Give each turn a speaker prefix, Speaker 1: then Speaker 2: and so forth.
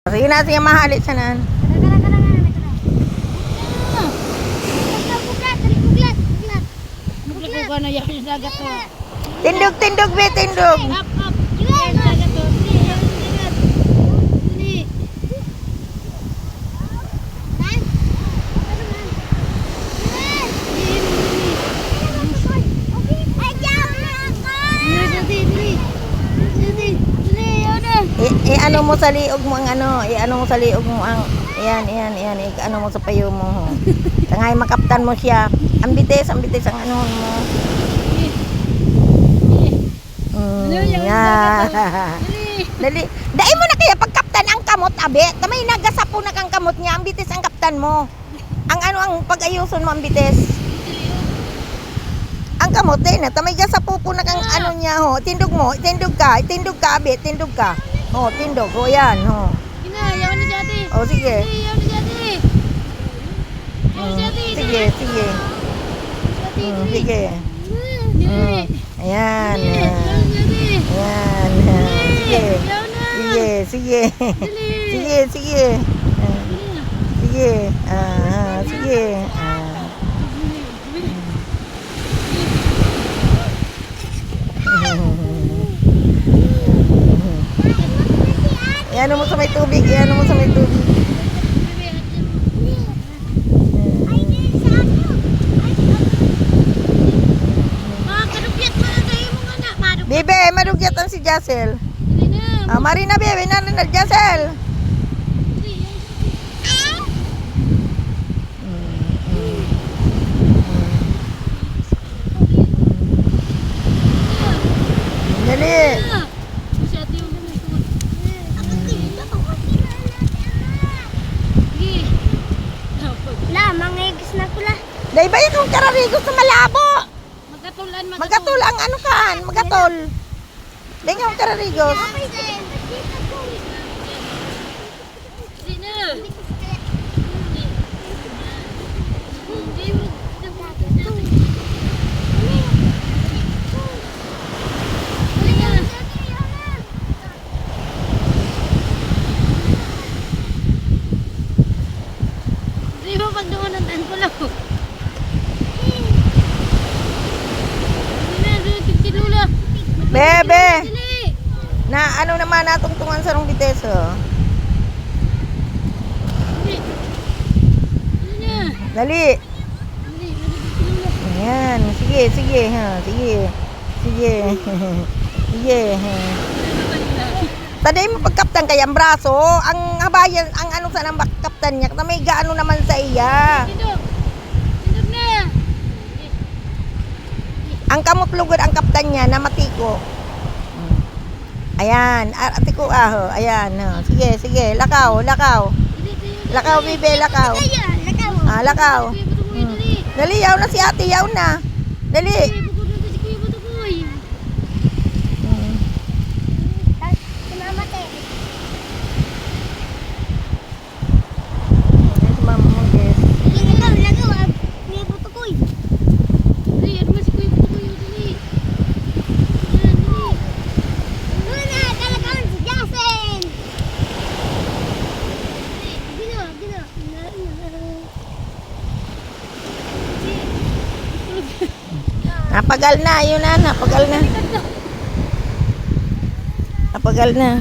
Speaker 1: Sige na, sige mahali sa nan. Tindog, tindog, be, tindog. Ano mo sa liog mo ang ano, ano mo sa liog mo ang, yan, ano mo sa payo mo. Tangay makaptan mo siya. Ang bitis ang ano mo. Dali. Dai mo na kaya pagkaptan ang kamot, abe. Tamay nagasapo na kang kamot niya, ang bitis ang kaptan mo. Ang ano ang pag-ayuson mo ang bitis. Ang kamot na, tamay gasapo po na kang ano niya ho. Tindog mo, tindog ka, abe, tindog ka. Oh, tindog. Oh, yan. Oh.
Speaker 2: Yaw na jati.
Speaker 1: Oh, sige.
Speaker 2: Yaw na jati.
Speaker 1: Sige, sige. Sige. Ayan. Ayan. Sige. Sige, sige. Sige, sige. Sige. Sige. Iano mo sa may tubig, iano mo sa may tubig. Bebe, madugyat ang si Jacel. Marina, bebe, na Jacel. Dali. Dahil ba yung kararigos na malabo? Magatol ang ano kan, magatol. Dahil yung kararigos.
Speaker 2: Di ba pag doon ang ko lang?
Speaker 1: Bebe. Na ano naman natungtungan sa rong biteso. Dali. Ayan, sige, sige, ha. Sige. Sige. Sige. Taday mo pagkaptan kay ang braso, ang habayan, ang ano sa nang kaptan niya, may gaano naman sa iya. Ang kamot lugod ang kaptan niya na matiko. Ayan, atiko aho. Ayan, no. Sige, sige, lakaw, lakaw. Lakaw, bibe, lakaw. Lakaw. Dali, yaw na si ate, yaw na. Dali. Napagal na, yun na, napagal na. Napagal na.